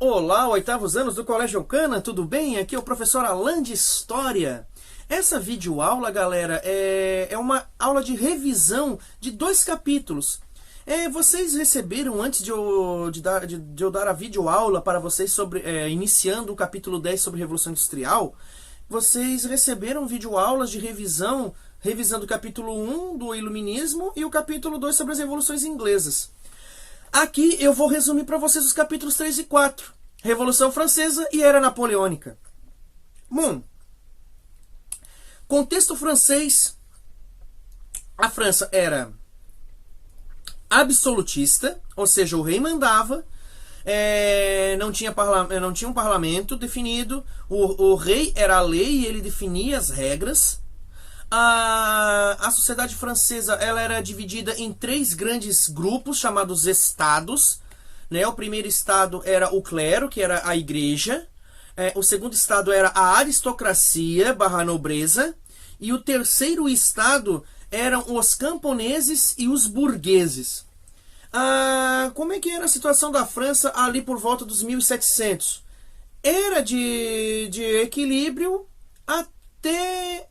Olá, oitavos anos do Colégio Cana, tudo bem? Aqui é o professor Alan de História. Essa videoaula, galera, é uma aula de revisão de 2 capítulos. Vocês receberam, antes de eu dar a videoaula para vocês sobre iniciando o capítulo 10 sobre Revolução Industrial, vocês receberam videoaulas de revisão, revisando o capítulo 1 do Iluminismo e o capítulo 2 sobre as Revoluções Inglesas. Aqui eu vou resumir para vocês os capítulos 3 e 4. Revolução Francesa e Era Napoleônica. Bom, contexto francês. A França era absolutista, ou seja, o rei mandava, não tinha um parlamento definido, o rei era a lei e ele definia as regras. A sociedade francesa ela era dividida em 3 grandes grupos chamados estados. Né? O primeiro estado era o clero, que era a igreja. O segundo estado era a aristocracia / nobreza. E o terceiro estado eram os camponeses e os burgueses. Como é que era a situação da França ali por volta dos 1700? Era de equilíbrio até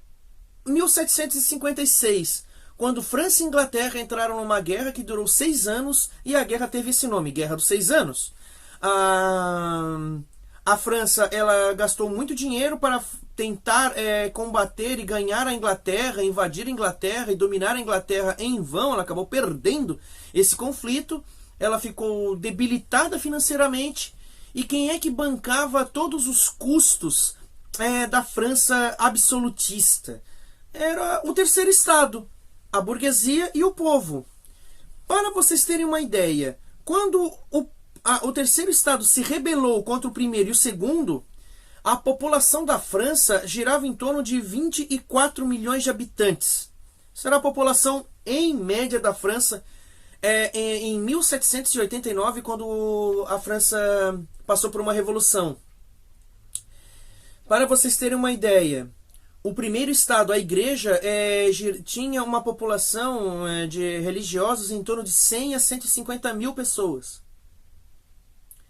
1756, quando França e Inglaterra entraram numa guerra que durou 6 anos, e a guerra teve esse nome, Guerra dos 6 Anos. A França ela gastou muito dinheiro para tentar combater e ganhar a Inglaterra, invadir a Inglaterra e dominar a Inglaterra em vão. Ela acabou perdendo esse conflito, ela ficou debilitada financeiramente, e quem é que bancava todos os custos da França absolutista? Era o terceiro estado, a burguesia e o povo. Para vocês terem uma ideia, quando o terceiro estado se rebelou contra o primeiro e o segundo, a população da França girava em torno de 24 milhões de habitantes. Será a população em média da França em 1789, quando a França passou por uma revolução. Para vocês terem uma ideia, o primeiro estado, a igreja, tinha uma população de religiosos em torno de 100 a 150 mil pessoas.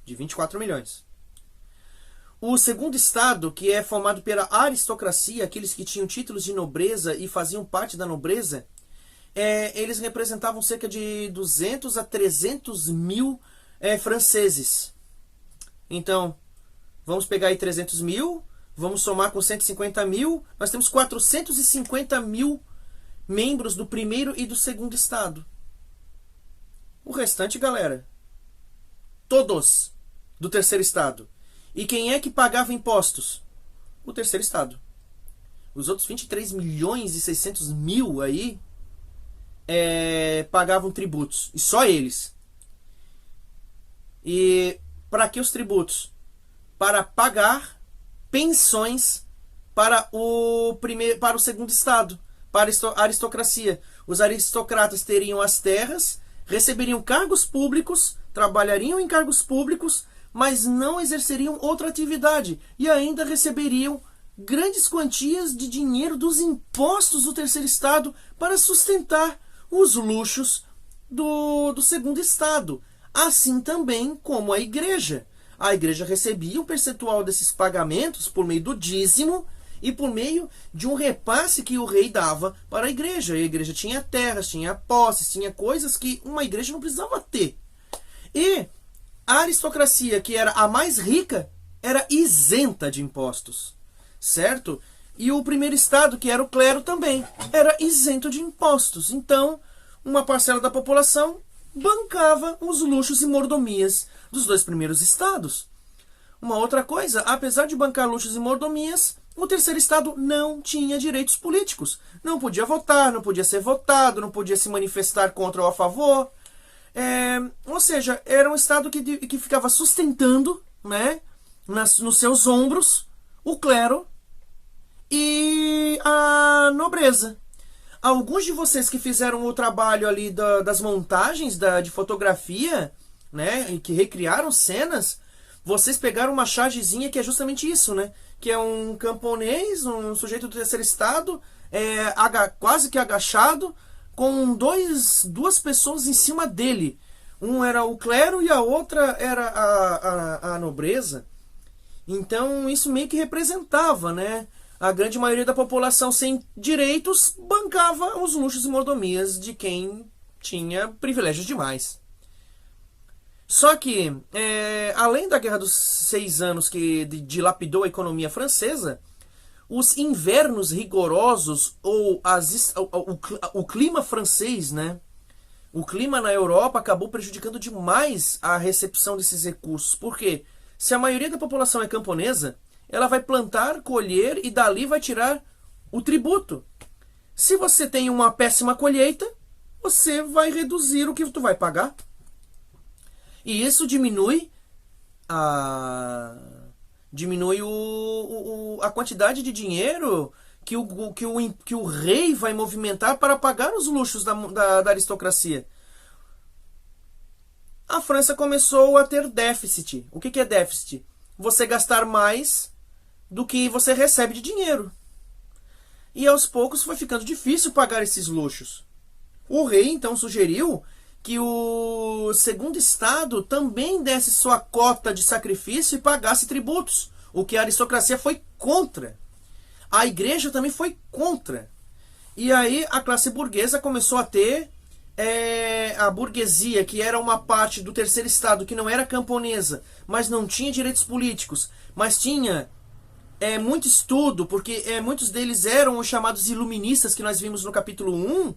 De 24 milhões. O segundo estado, que é formado pela aristocracia, aqueles que tinham títulos de nobreza e faziam parte da nobreza, eles representavam cerca de 200 a 300 mil franceses. Então, vamos pegar aí 300 mil... Vamos somar com 150 mil, nós temos 450 mil membros do primeiro e do segundo estado. O restante, galera, todos do terceiro estado. E quem é que pagava impostos? O terceiro estado. Os outros 23 milhões e 600 mil aí pagavam tributos. E só eles. E para que os tributos? Para pagar pensões para o segundo estado, para a aristocracia. Os aristocratas teriam as terras, receberiam cargos públicos, trabalhariam em cargos públicos, mas não exerceriam outra atividade e ainda receberiam grandes quantias de dinheiro dos impostos do terceiro estado para sustentar os luxos do segundo estado, assim também como a igreja. A igreja recebia um percentual desses pagamentos por meio do dízimo e por meio de um repasse que o rei dava para a igreja. E a igreja tinha terras, tinha posses, tinha coisas que uma igreja não precisava ter. E a aristocracia, que era a mais rica, era isenta de impostos, certo? E o primeiro estado, que era o clero, também era isento de impostos. Então, uma parcela da população bancava os luxos e mordomias dos 2 primeiros estados. Uma outra coisa, apesar de bancar luxos e mordomias, o terceiro estado não tinha direitos políticos. Não podia votar, não podia ser votado, não podia se manifestar contra ou a favor. Ou seja, era um estado que ficava sustentando, né, nos seus ombros o clero e a nobreza. Alguns de vocês que fizeram o trabalho ali das montagens de fotografia, né, e que recriaram cenas, vocês pegaram uma chargezinha que é justamente isso, né? Que é um camponês, um sujeito do terceiro estado, quase que agachado, com duas pessoas em cima dele. Um era o clero e a outra era a nobreza. Então isso meio que representava, né? A grande maioria da população sem direitos bancava os luxos e mordomias de quem tinha privilégios demais. Só que, além da Guerra dos 6 Anos que dilapidou a economia francesa, os invernos rigorosos ou o clima francês, né? O clima na Europa acabou prejudicando demais a recepção desses recursos. Por quê? Se a maioria da população é camponesa, ela vai plantar, colher e dali vai tirar o tributo. Se você tem uma péssima colheita, você vai reduzir o que tu vai pagar. E isso diminui a quantidade de dinheiro que o rei vai movimentar para pagar os luxos da aristocracia. A França começou a ter déficit. O que é déficit? Você gastar mais do que você recebe de dinheiro. E aos poucos foi ficando difícil pagar esses luxos. O rei então sugeriu que o segundo estado também desse sua cota de sacrifício e pagasse tributos, o que a aristocracia foi contra. A igreja também foi contra. E aí a classe burguesa começou a ter a burguesia, que era uma parte do terceiro estado que não era camponesa, mas não tinha direitos políticos, mas tinha muito estudo, porque muitos deles eram os chamados iluministas que nós vimos no capítulo 1.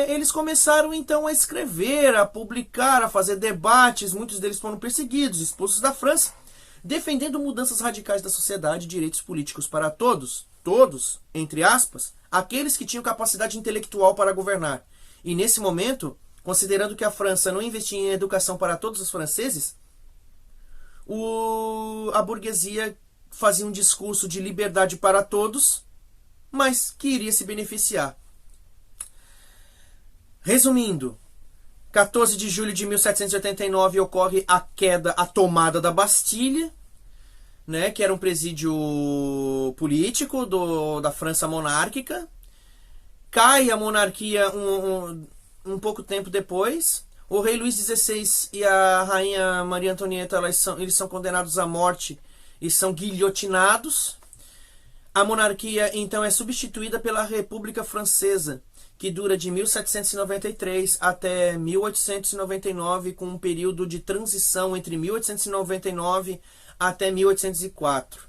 Eles começaram então a escrever, a publicar, a fazer debates. Muitos deles foram perseguidos, expulsos da França, defendendo mudanças radicais da sociedade e direitos políticos para todos, entre aspas, aqueles que tinham capacidade intelectual para governar. E nesse momento, considerando que a França não investia em educação para todos os franceses, a burguesia fazia um discurso de liberdade para todos, mas que iria se beneficiar. Resumindo, 14 de julho de 1789 ocorre a tomada da Bastilha, né, que era um presídio político da França monárquica. Cai a monarquia um pouco tempo depois. O rei Luís XVI e a rainha Maria Antonieta eles são condenados à morte e são guilhotinados. A monarquia então é substituída pela República Francesa, que dura de 1793 até 1899, com um período de transição entre 1899 até 1804.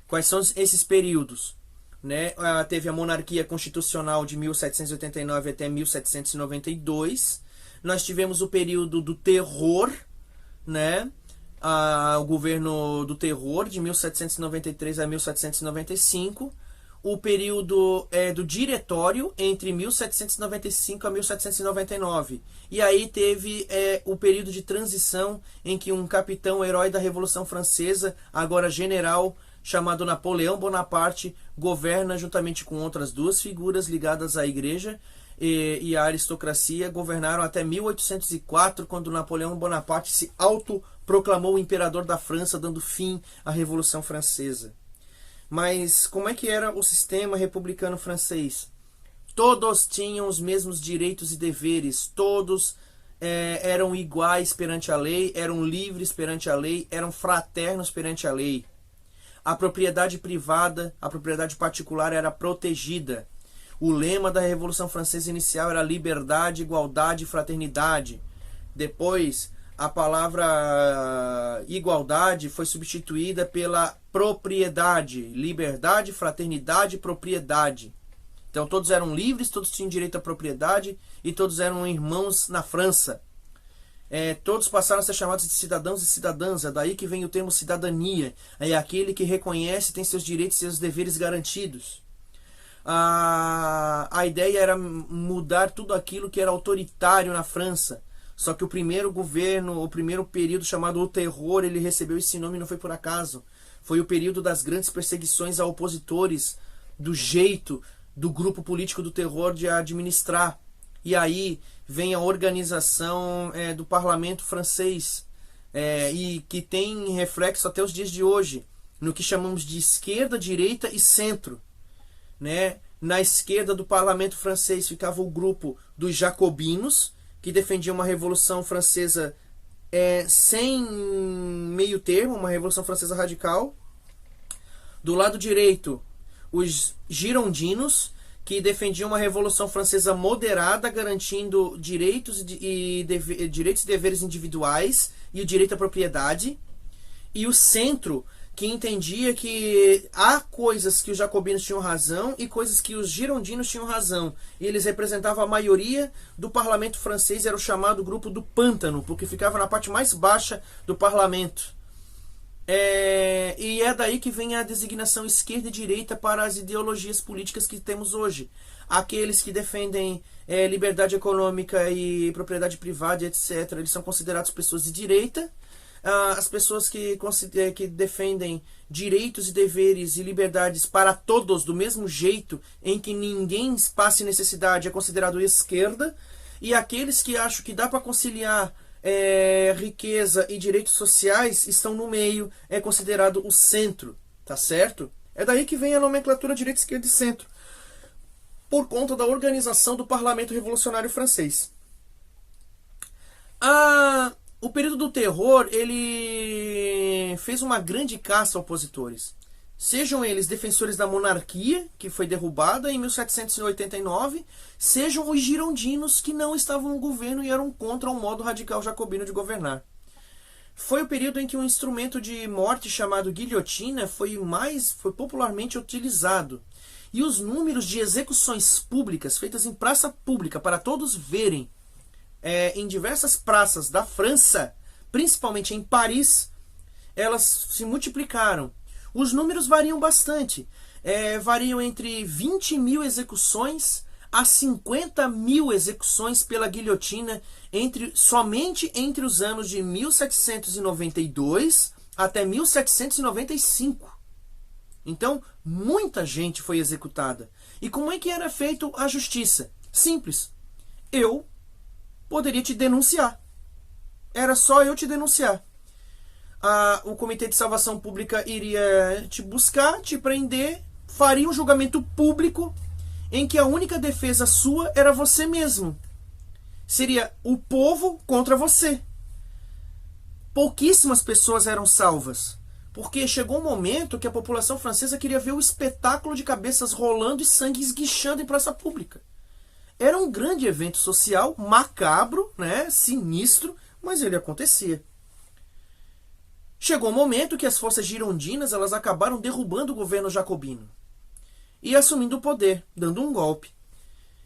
Quais são esses períodos? Né? Teve a monarquia constitucional de 1789 até 1792. Nós tivemos o período do terror, né? O governo do terror de 1793 a 1795. O período do diretório entre 1795 a 1799. E aí teve o período de transição em que um capitão herói da Revolução Francesa, agora general, chamado Napoleão Bonaparte, governa juntamente com outras duas figuras ligadas à igreja e à aristocracia. Governaram até 1804, quando Napoleão Bonaparte se autoproclamou imperador da França, dando fim à Revolução Francesa. Mas como é que era o sistema republicano francês? Todos tinham os mesmos direitos e deveres, todos eram iguais perante a lei, eram livres perante a lei, eram fraternos perante a lei. A propriedade privada, a propriedade particular era protegida. O lema da Revolução Francesa inicial era liberdade, igualdade e fraternidade. Depois, a palavra igualdade foi substituída pela propriedade. Liberdade, fraternidade e propriedade. Então todos eram livres, todos tinham direito à propriedade e todos eram irmãos na França. Todos passaram a ser chamados de cidadãos e cidadãs. É daí que vem o termo cidadania. É aquele que reconhece, tem seus direitos e seus deveres garantidos. A ideia era mudar tudo aquilo que era autoritário na França. Só que o primeiro governo, o primeiro período chamado o terror, ele recebeu esse nome e não foi por acaso. Foi o período das grandes perseguições a opositores, do jeito do grupo político do terror de administrar. E aí vem a organização do parlamento francês, e que tem reflexo até os dias de hoje, no que chamamos de esquerda, direita e centro. Né? Na esquerda do parlamento francês ficava o grupo dos jacobinos, que defendia uma revolução francesa sem meio termo, uma revolução francesa radical. Do lado direito, os girondinos, que defendiam uma revolução francesa moderada, garantindo direitos e deveres individuais e o direito à propriedade. E o centro, que entendia que há coisas que os jacobinos tinham razão e coisas que os girondinos tinham razão. E eles representavam a maioria do parlamento francês, era o chamado grupo do pântano, porque ficava na parte mais baixa do parlamento. E é daí que vem a designação esquerda e direita para as ideologias políticas que temos hoje. Aqueles que defendem liberdade econômica e propriedade privada, etc., eles são considerados pessoas de direita. As pessoas que defendem direitos e deveres e liberdades para todos do mesmo jeito, em que ninguém passe necessidade, é considerado esquerda. E aqueles que acham que dá para conciliar riqueza e direitos sociais estão no meio, é considerado o centro, tá certo? É daí que vem a nomenclatura direita, esquerda e centro, por conta da organização do Parlamento Revolucionário Francês. O período do terror, ele fez uma grande caça a opositores. Sejam eles defensores da monarquia, que foi derrubada em 1789, sejam os girondinos, que não estavam no governo e eram contra o modo radical jacobino de governar. Foi o período em que um instrumento de morte chamado guilhotina foi popularmente utilizado. E os números de execuções públicas, feitas em praça pública, para todos verem, em diversas praças da França, principalmente em Paris, elas se multiplicaram. Os números variam bastante. Variam entre 20 mil execuções a 50 mil execuções pela guilhotina somente entre os anos de 1792 até 1795. Então, muita gente foi executada. E como é que era feito a justiça? Simples. Eu poderia te denunciar. Era só eu te denunciar. O Comitê de Salvação Pública iria te buscar, te prender, faria um julgamento público em que a única defesa sua era você mesmo. Seria o povo contra você. Pouquíssimas pessoas eram salvas, porque chegou um momento que a população francesa queria ver o espetáculo de cabeças rolando e sangue esguichando em praça pública. Era um grande evento social, macabro, né, sinistro, mas ele acontecia. Chegou um momento que as forças girondinas elas acabaram derrubando o governo jacobino e assumindo o poder, dando um golpe.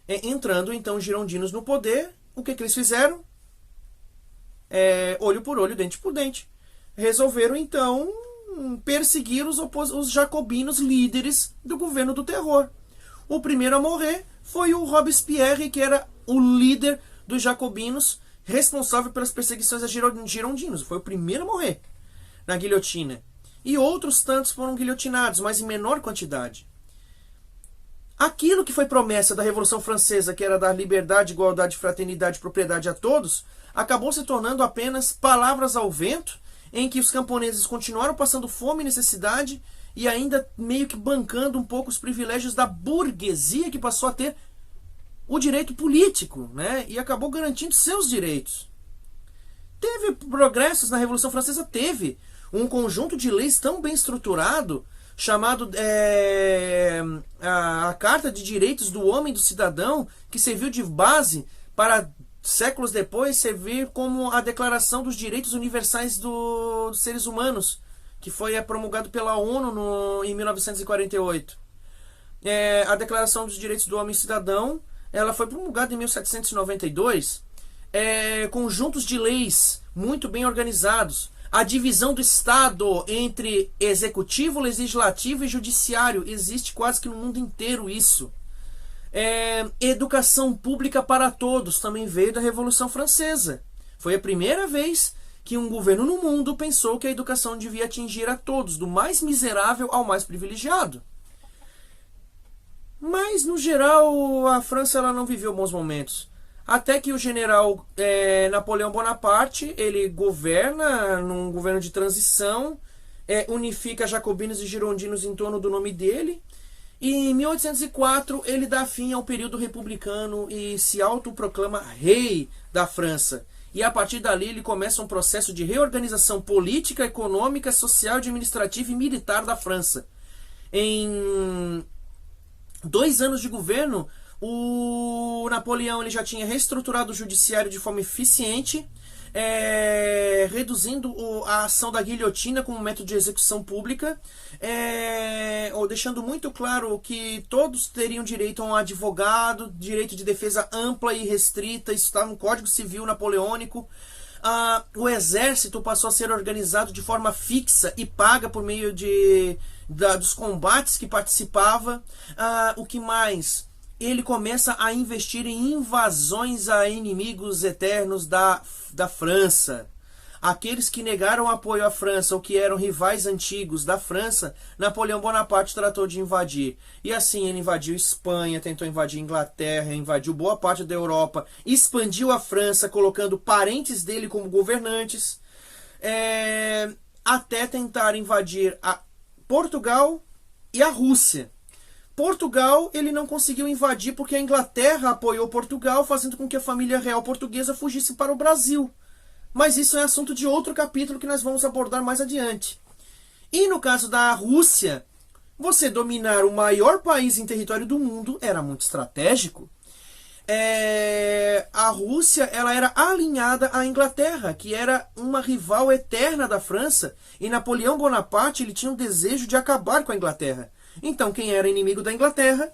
Entrando então os girondinos no poder, o que eles fizeram? Olho por olho, dente por dente. Resolveram então perseguir os jacobinos líderes do governo do terror. O primeiro a morrer foi o Robespierre, que era o líder dos jacobinos, responsável pelas perseguições a girondinos. Foi o primeiro a morrer na guilhotina. E outros tantos foram guilhotinados, mas em menor quantidade. Aquilo que foi promessa da Revolução Francesa, que era dar liberdade, igualdade, fraternidade e propriedade a todos, acabou se tornando apenas palavras ao vento, em que os camponeses continuaram passando fome e necessidade e ainda meio que bancando um pouco os privilégios da burguesia, que passou a ter o direito político, né? E acabou garantindo seus direitos. Teve progressos na Revolução Francesa? Teve. Um conjunto de leis tão bem estruturado, chamado a Carta de Direitos do Homem e do Cidadão, que serviu de base para, séculos depois, servir como a Declaração dos Direitos Universais dos Seres Humanos, que foi promulgado pela ONU em 1948. A Declaração dos Direitos do Homem e Cidadão, ela foi promulgada em 1792. Conjuntos de leis muito bem organizados. A divisão do Estado entre executivo, legislativo e judiciário. Existe quase que no mundo inteiro isso. Educação pública para todos também veio da Revolução Francesa. Foi a primeira vez que um governo no mundo pensou que a educação devia atingir a todos, do mais miserável ao mais privilegiado. Mas, no geral, a França ela não viveu bons momentos. Até que o general Napoleão Bonaparte, ele governa num governo de transição, unifica jacobinos e girondinos em torno do nome dele, E em 1804 ele dá fim ao período republicano e se autoproclama rei da França. E a partir dali ele começa um processo de reorganização política, econômica, social, administrativa e militar da França. Em 2 anos de governo, o Napoleão ele já tinha reestruturado o judiciário de forma eficiente, reduzindo a ação da guilhotina como método de execução pública, ou deixando muito claro que todos teriam direito a um advogado, direito de defesa ampla e restrita, isso está no Código Civil Napoleônico. O exército passou a ser organizado de forma fixa e paga por meio dos combates que participava. O que mais? Ele começa a investir em invasões a inimigos eternos da França. Aqueles que negaram apoio à França ou que eram rivais antigos da França, Napoleão Bonaparte tratou de invadir. E assim ele invadiu Espanha, tentou invadir Inglaterra, invadiu boa parte da Europa, expandiu a França, colocando parentes dele como governantes, até tentar invadir a Portugal e a Rússia. Portugal ele não conseguiu invadir porque a Inglaterra apoiou Portugal, fazendo com que a família real portuguesa fugisse para o Brasil. Mas isso é assunto de outro capítulo que nós vamos abordar mais adiante. E no caso da Rússia, você dominar o maior país em território do mundo era muito estratégico. A Rússia ela era alinhada à Inglaterra, que era uma rival eterna da França, e Napoleão Bonaparte ele tinha um desejo de acabar com a Inglaterra. Então, quem era inimigo da Inglaterra,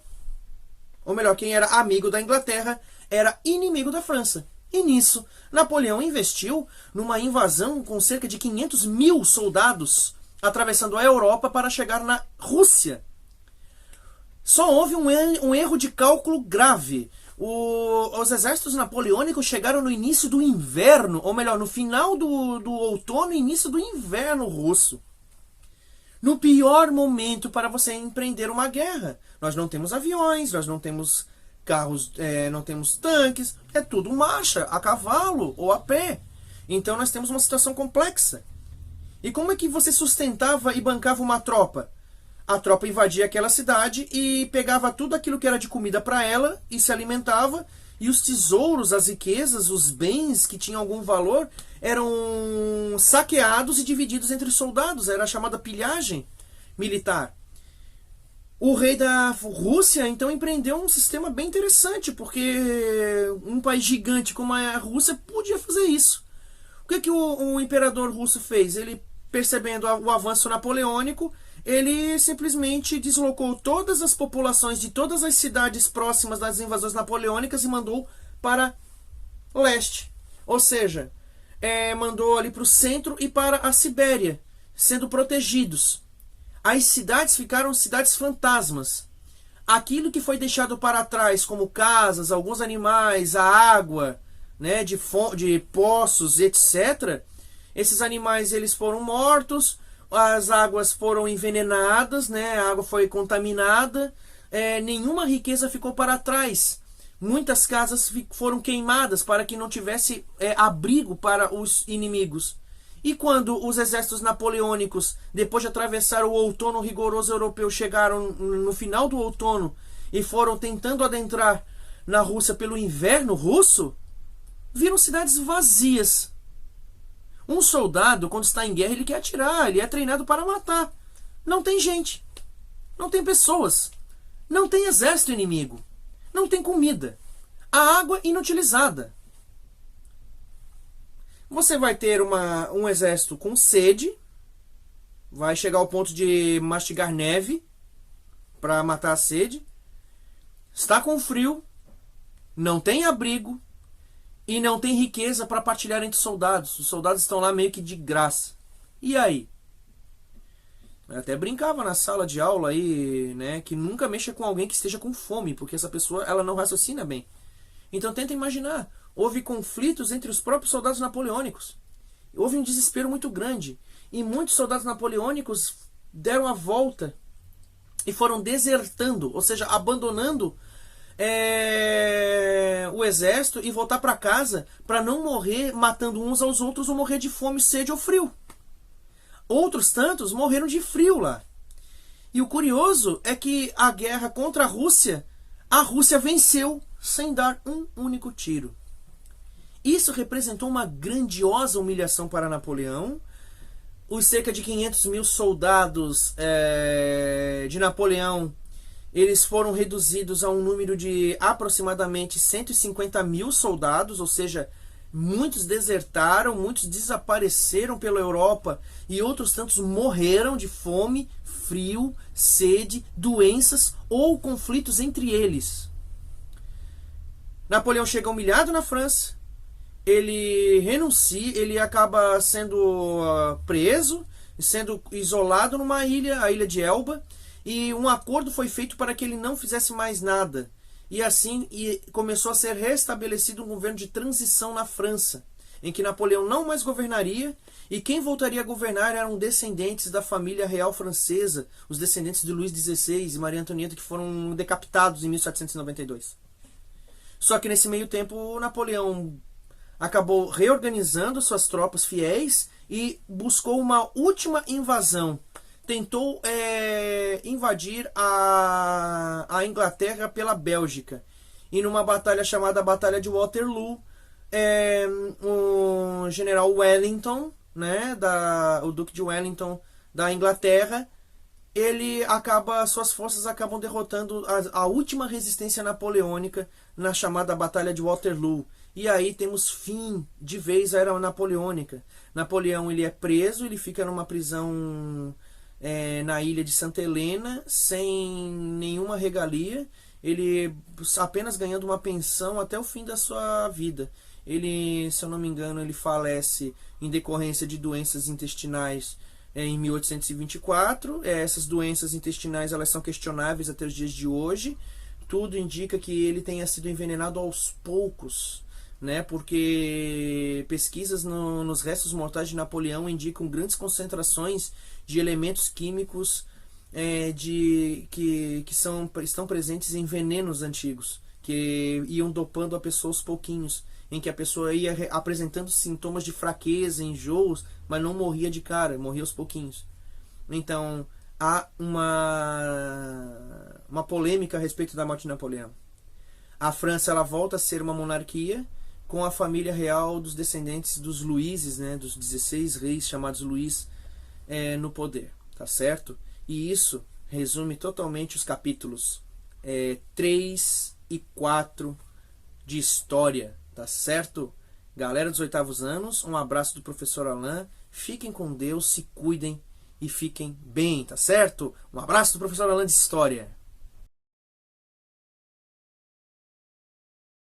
ou melhor, quem era amigo da Inglaterra, era inimigo da França. E nisso, Napoleão investiu numa invasão com cerca de 500 mil soldados, atravessando a Europa para chegar na Rússia. Só houve um erro de cálculo grave. Os exércitos napoleônicos chegaram no início do inverno, ou melhor, no final do outono e início do inverno russo. No pior momento para você empreender uma guerra. Nós não temos aviões, nós não temos carros, não temos tanques, é tudo marcha, a cavalo ou a pé. Então nós temos uma situação complexa. E como é que você sustentava e bancava uma tropa? A tropa invadia aquela cidade e pegava tudo aquilo que era de comida para ela e se alimentava, e os tesouros, as riquezas, os bens que tinham algum valor eram saqueados e divididos entre os soldados. Era a chamada pilhagem militar. O rei da Rússia, então, empreendeu um sistema bem interessante, porque um país gigante como a Rússia podia fazer isso. O que o imperador russo fez? Ele, percebendo o avanço napoleônico, ele simplesmente deslocou todas as populações de todas as cidades próximas das invasões napoleônicas e mandou para o leste. Ou seja, mandou ali para o centro e para a Sibéria, sendo protegidos. As cidades ficaram cidades fantasmas. Aquilo que foi deixado para trás, como casas, alguns animais, a água, né, de poços, etc., esses animais eles foram mortos, as águas foram envenenadas, né, a água foi contaminada, nenhuma riqueza ficou para trás. Muitas casas foram queimadas para que não tivesse abrigo para os inimigos. E quando os exércitos napoleônicos, depois de atravessar o outono rigoroso europeu, chegaram no final do outono e foram tentando adentrar na Rússia pelo inverno russo, viram cidades vazias. Um soldado, quando está em guerra, ele quer atirar, ele é treinado para matar. Não tem gente, não tem pessoas, não tem exército inimigo, não tem comida, a água inutilizada. Você vai ter um exército com sede, vai chegar ao ponto de mastigar neve para matar a sede, está com frio, não tem abrigo e não tem riqueza para partilhar entre os soldados. Os soldados estão lá meio que de graça. E aí? Eu até brincava na sala de aula aí, né, que nunca mexa com alguém que esteja com fome, porque essa pessoa ela não raciocina bem. Então tenta imaginar, houve conflitos entre os próprios soldados napoleônicos. Houve um desespero muito grande. E muitos soldados napoleônicos deram a volta e foram desertando, ou seja, abandonando o exército e voltar para casa para não morrer matando uns aos outros ou morrer de fome, sede ou frio. Outros tantos morreram de frio lá. E o curioso é que a guerra contra a Rússia venceu sem dar um único tiro. Isso representou uma grandiosa humilhação para Napoleão. Os cerca de 500 mil soldados de Napoleão, eles foram reduzidos a um número de aproximadamente 150 mil soldados, ou seja, muitos desertaram, muitos desapareceram pela Europa e outros tantos morreram de fome, frio, sede, doenças ou conflitos entre eles. Napoleão chega humilhado na França, ele renuncia, ele acaba sendo preso, sendo isolado numa ilha, a ilha de Elba, e um acordo foi feito para que ele não fizesse mais nada. E assim começou a ser restabelecido um governo de transição na França, em que Napoleão não mais governaria, e quem voltaria a governar eram descendentes da família real francesa, os descendentes de Luís XVI e Maria Antonieta, que foram decapitados em 1792. Só que nesse meio tempo, Napoleão acabou reorganizando suas tropas fiéis e buscou uma última invasão. Tentou invadir a Inglaterra pela Bélgica. E numa batalha chamada Batalha de Waterloo, o general Wellington, né, o Duque de Wellington da Inglaterra, suas forças acabam derrotando a última resistência napoleônica na chamada Batalha de Waterloo. E aí temos fim de vez à era napoleônica. Napoleão ele é preso, ele fica numa prisão na ilha de Santa Helena, sem nenhuma regalia, ele apenas ganhando uma pensão até o fim da sua vida. Ele, se eu não me engano, ele falece em decorrência de doenças intestinais em 1824. Essas doenças intestinais elas são questionáveis até os dias de hoje. Tudo indica que ele tenha sido envenenado aos poucos, né? Porque pesquisas nos restos mortais de Napoleão indicam grandes concentrações de elementos químicos que estão presentes em venenos antigos, que iam dopando a pessoa aos pouquinhos, em que a pessoa ia apresentando sintomas de fraqueza, enjoos, mas não morria de cara, morria aos pouquinhos. Então, há uma polêmica a respeito da morte de Napoleão. A França ela volta a ser uma monarquia com a família real dos descendentes dos Luíses, né, dos 16 reis chamados Luís, no poder, tá certo? E isso resume totalmente os capítulos 3 e 4 de História, tá certo? Galera dos 8º anos, um abraço do professor Alain, fiquem com Deus, se cuidem e fiquem bem, tá certo? Um abraço do professor Alain de História.